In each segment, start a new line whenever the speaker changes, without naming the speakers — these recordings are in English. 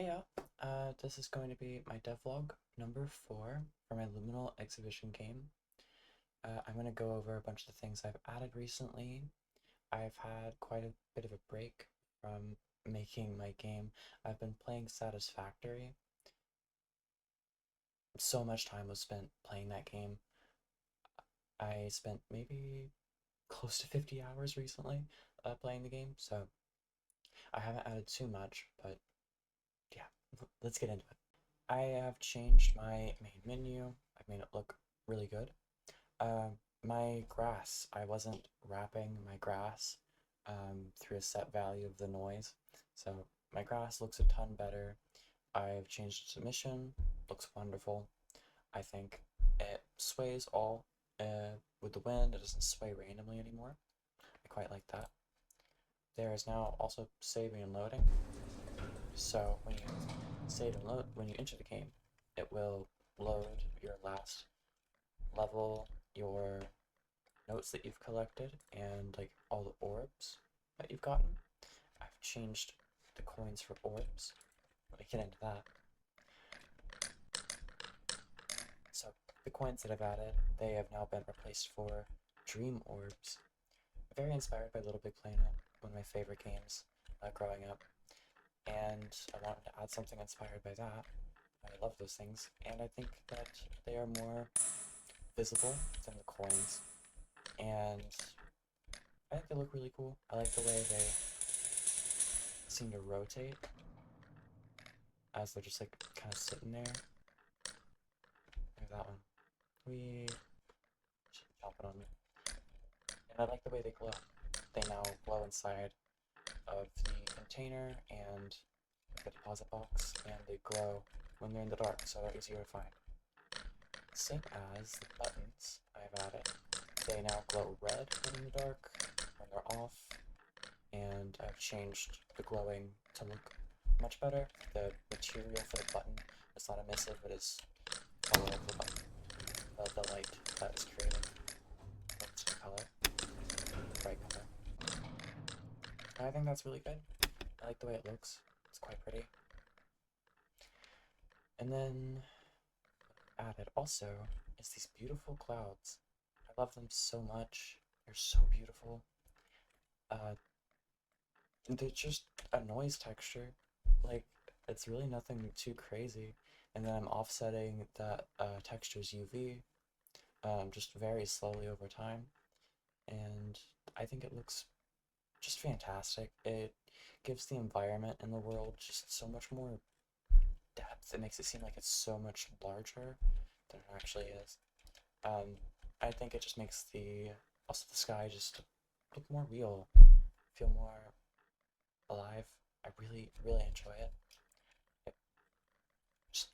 Hey y'all, this is going to be my devlog number 4 for my Liminal Exhibition game. I'm going to go over a bunch of the things I've added recently. I've had quite a bit of a break from making my game. I've been playing Satisfactory. So much time was spent playing that game. I spent maybe close to 50 hours recently playing the game, so I haven't added too much, but yeah, let's get into it. I have changed my main menu. I've made it look really good. My grass, I wasn't wrapping my grass through a set value of the noise, so my grass looks a ton better. I've changed its emission, looks wonderful. I think it sways all with the wind. It doesn't sway randomly anymore. I quite like that. There is now also saving and loading. So when you save and load, when you enter the game, it will load your last level, your notes that you've collected, and like all the orbs that you've gotten. I've changed the coins for orbs. Let me get into that. So the coins that I've added, they have now been replaced for dream orbs. Very inspired by Little Big Planet, one of my favorite games growing up. And I wanted to add something inspired by that. I love those things, and I think that they are more visible than the coins, and I think they look really cool. I like the way they seem to rotate as they're just like kind of sitting there. There's that one. We jumping on me. And I like the way they glow. They now glow inside of the container and the deposit box, and they glow when they're in the dark, so they're easier to find. Same as the buttons I've added. They now glow red when in the dark, when they're off, and I've changed the glowing to look much better. The material for the button is not emissive, it is color of the button. The light that is created. That's the color. Bright color. And I think that's really good. I like the way it looks. It's quite pretty. And then added also is these beautiful clouds. I love them so much. They're so beautiful. They're just a noise texture. Like, it's really nothing too crazy. And then I'm offsetting that texture's UV just very slowly over time. And I think it looks just fantastic. It gives the environment in the world just so much more depth. It makes it seem like it's so much larger than it actually is. I think it just makes also the sky just look more real, feel more alive. I really, really enjoy it.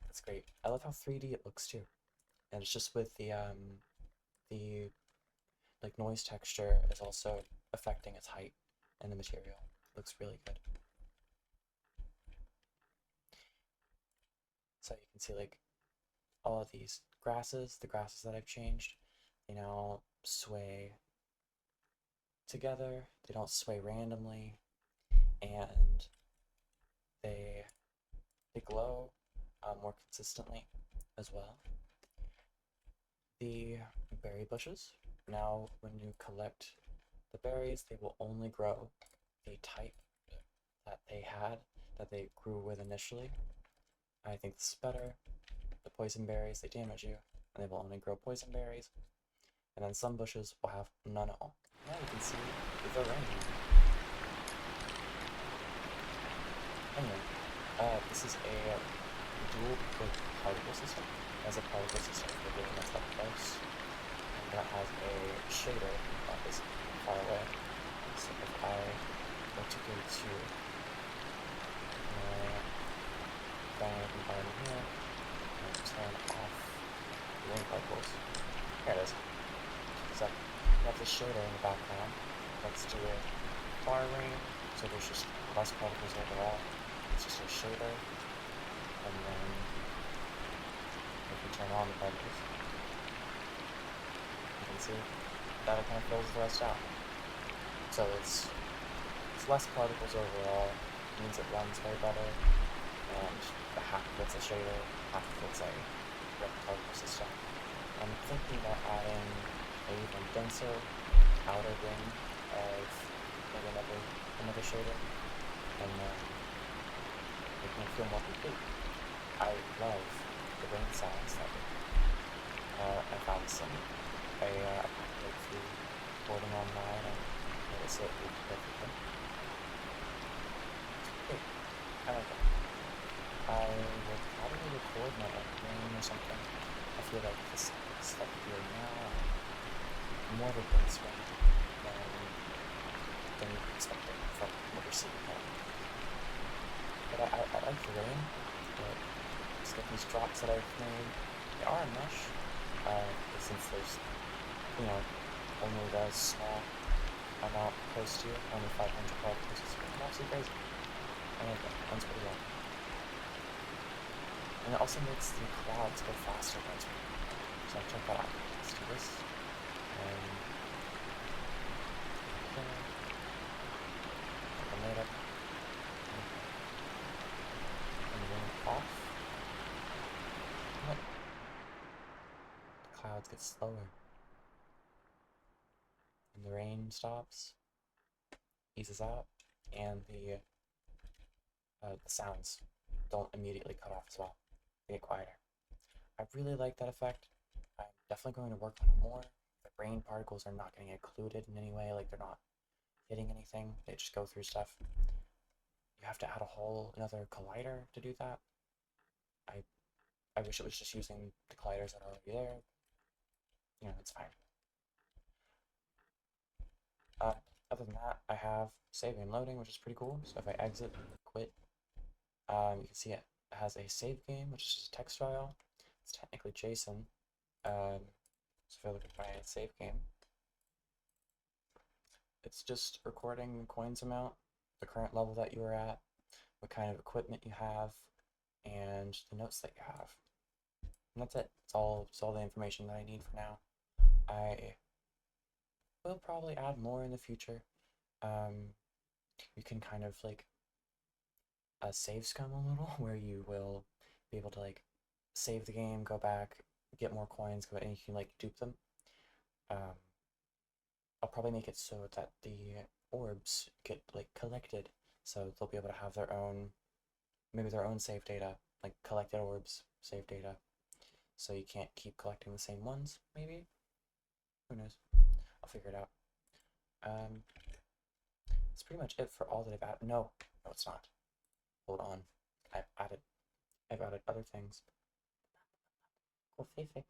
It's great. I love how 3D it looks too. And it's just with the like noise texture is also affecting its height and the material. It looks really good. So you can see like all of these grasses, the grasses that I've changed, they now sway together. They don't sway randomly, and they glow more consistently as well. The berry bushes, now when you collect the berries, they will only grow the type that they grew with initially. I think this is better. The poison berries, they damage you, and they will only grow poison berries. And then some bushes will have none at all. Now you can see the rain. Anyway, this is a dual particle system. It has a particle system for doing that's up close, and that has a shader that is far away. So if I go to my environment here, and turn off the rain particles, here it is. So we have the shader in the background. Let's do a far rain, so there's just less particles overall. It's just a shader, and then if we turn on the particles, you can see that it kind of fills the rest out. So it's less particles overall, means it runs way better, and it's a shader, half of it's a rectangular system. I'm thinking about adding an even denser outer ring of maybe another shader, and then making it feel more complete. I love the rain sounds that I found I went through recording online and noticed it works perfectly. Great. I like it. I will probably record my own rain or something. I feel like the sounds that I'm hearing now are more of a bass rain than you expected from what you're seeing now. But I like the rain, but just like these drops that I've made, they are a mesh, since there's, only the small amount close to you, only 500 particles, it's absolutely crazy. I like that, runs pretty well. And it also makes the clouds go faster once we so check that out. Let's do this. And open it up. And then off. What? The clouds get slower. And the rain stops, eases out, and the sounds don't immediately cut off as well. They get quieter. I really like that effect. I'm definitely going to work on it more. The rain particles are not getting occluded in any way, like they're not hitting anything. They just go through stuff. You have to add another collider to do that. I wish it was just using the colliders that are already there. It's fine. Other than that, I have save game loading, which is pretty cool. So if I exit, quit, you can see it has a save game, which is just a text file. It's technically JSON. So if I look at my save game, it's just recording the coins amount, the current level that you are at, what kind of equipment you have, and the notes that you have. And that's it. It's all the information that I need for now. I will probably add more in the future. You can kind of like save scum a little, where you will be able to like save the game, go back, get more coins, and you can like dupe them. I'll probably make it so that the orbs get like collected, so they'll be able to have their own, maybe their own save data, like collected orbs, save data. So you can't keep collecting the same ones, maybe? Who knows? I'll figure it out. That's pretty much it for all that I've added. No, it's not. Hold on. I've added other things. Oh, Feifei.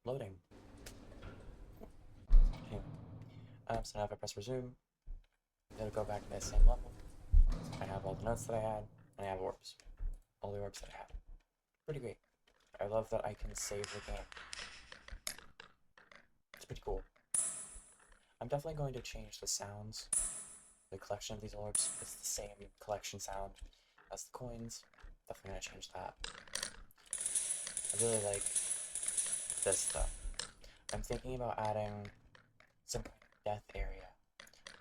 Loading. Okay. So now if I press resume, it'll go back to that same level. I have all the notes that I had, and I have orbs. All the orbs that I have. Pretty great. I love that I can save the game. It's pretty cool. I'm definitely going to change the sounds. The collection of these orbs, it's the same collection sound as the coins. Definitely going to change that. I really like this stuff. I'm thinking about adding some kind of death area,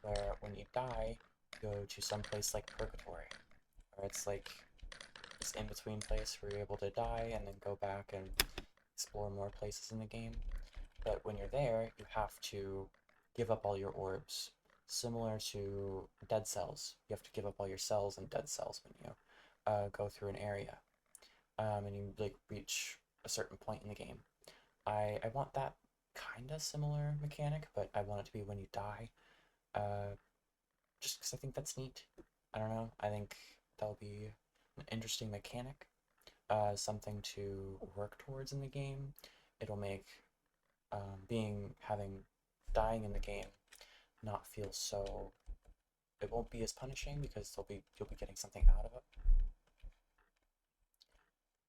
where when you die, you go to some place like Purgatory, where it's like this in-between place where you're able to die and then go back and explore more places in the game. But when you're there, you have to give up all your orbs, similar to dead cells. You have to give up all your cells and dead cells when you go through an area, and you like reach a certain point in the game. I want that kind of similar mechanic, but I want it to be when you die, just because I think that's neat. I don't know, I think that'll be an interesting mechanic, something to work towards in the game. It'll make dying in the game not feel so, it won't be as punishing because you'll be getting something out of it.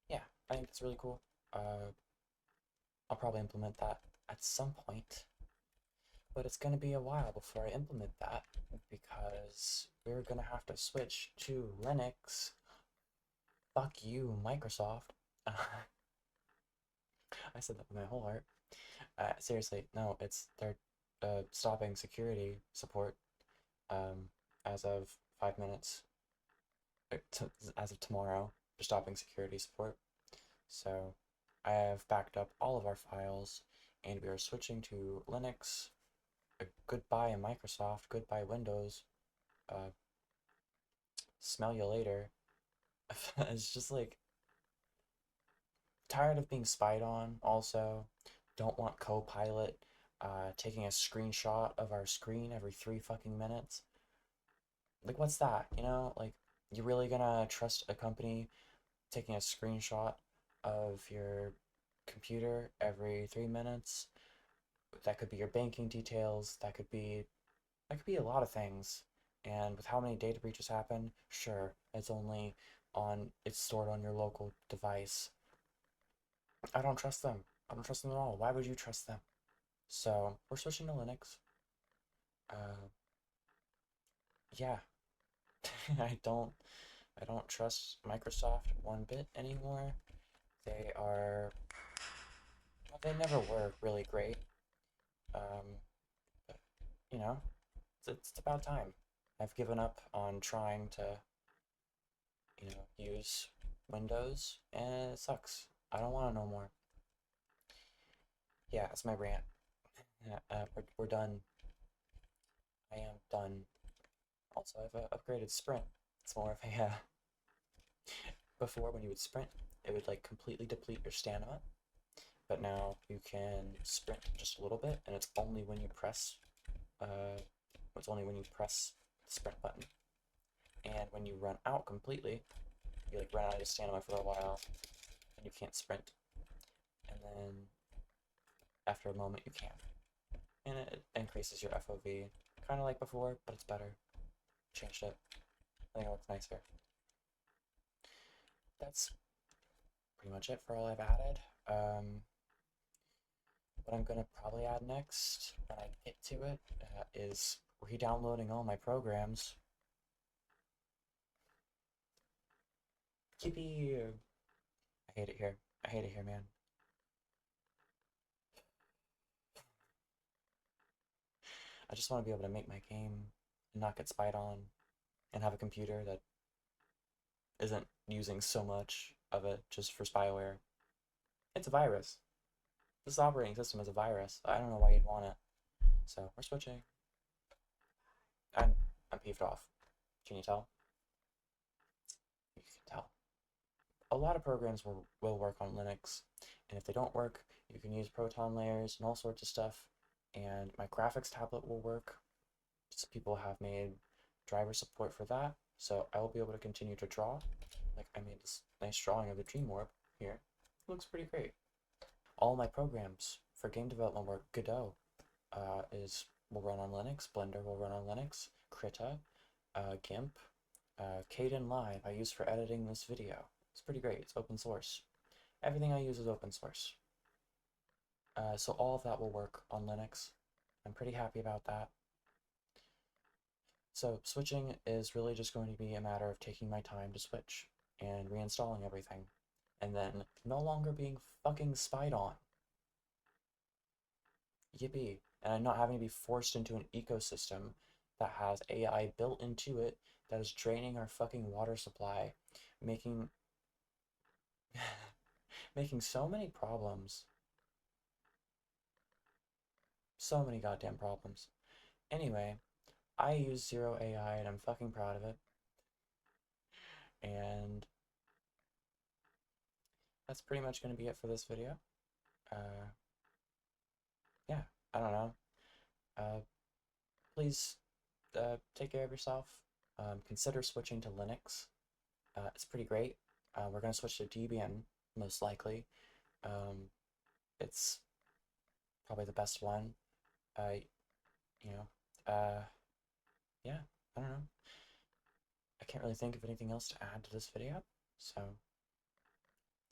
Yeah, I think it's really cool. I'll probably implement that at some point, but it's gonna be a while before I implement that because we're gonna have to switch to Linux. Fuck you, Microsoft. I said that with my whole heart. Seriously, no, they're stopping security support. as of 5 minutes, as of tomorrow, for stopping security support. So I have backed up all of our files, and we are switching to Linux. Goodbye Microsoft, goodbye Windows. Uh, Smell you later. It's just like tired of being spied on. Also, don't want Copilot taking a screenshot of our screen every 3 fucking minutes. Like, what's that? You know, like, you really gonna trust a company taking a screenshot of your computer every 3 minutes? That could be your banking details. That could be a lot of things. And with how many data breaches happen, sure, it's stored on your local device. I don't trust them. I don't trust them at all. Why would you trust them? So we're switching to Linux. Uh, yeah, I don't I don't trust Microsoft one bit anymore. They are well, they never were really great. Um, but you know, it's about time. I've given up on trying to use Windows, and it sucks. I don't want to know more. Yeah, that's my rant. We're done. I am done. Also, I've upgraded Sprint. It's more of a before when you would sprint, it would like completely deplete your stamina, but now you can sprint just a little bit, and uh, it's only when you press the sprint button. And when you run out completely, you like run out of stamina for a while, and you can't sprint. And then after a moment, you can, and it increases your FOV, kind of like before, but it's better. Changed it. I think it looks nicer. That's pretty much it for all I've added. What I'm going to probably add next, when I get to it, is re-downloading all my programs. Yippee! I hate it here. I hate it here, man. I just want to be able to make my game and not get spied on, and have a computer that isn't using so much of it just for spyware. It's a virus. This operating system is a virus. I don't know why you'd want it. So we're switching. I'm I'm peeved off. Can you tell? You can tell. A lot of programs will work on Linux, and if they don't work, you can use Proton layers and all sorts of stuff. And my graphics tablet will work. So people have made driver support for that, so I will be able to continue to draw. Like, I made this nice drawing of the Dream Orb here. It looks pretty great. All my programs for game development work. Godot will run on Linux. Blender will run on Linux. Krita, GIMP, Kdenlive I use for editing this video. It's pretty great. It's open source. Everything I use is open source. So all of that will work on Linux. I'm pretty happy about that. So switching is really just going to be a matter of taking my time to switch and reinstalling everything, and then no longer being fucking spied on. Yippee. And I'm not having to be forced into an ecosystem that has AI built into it that is draining our fucking water supply, making making so many problems. So many goddamn problems. Anyway, I use zero AI and I'm fucking proud of it. And that's pretty much going to be it for this video. Uh, yeah, I don't know. Uh, please take care of yourself. Consider switching to Linux. It's pretty great. We're going to switch to Debian, most likely. It's probably the best one. You know, yeah, I don't know. I can't really think of anything else to add to this video, so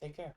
take care.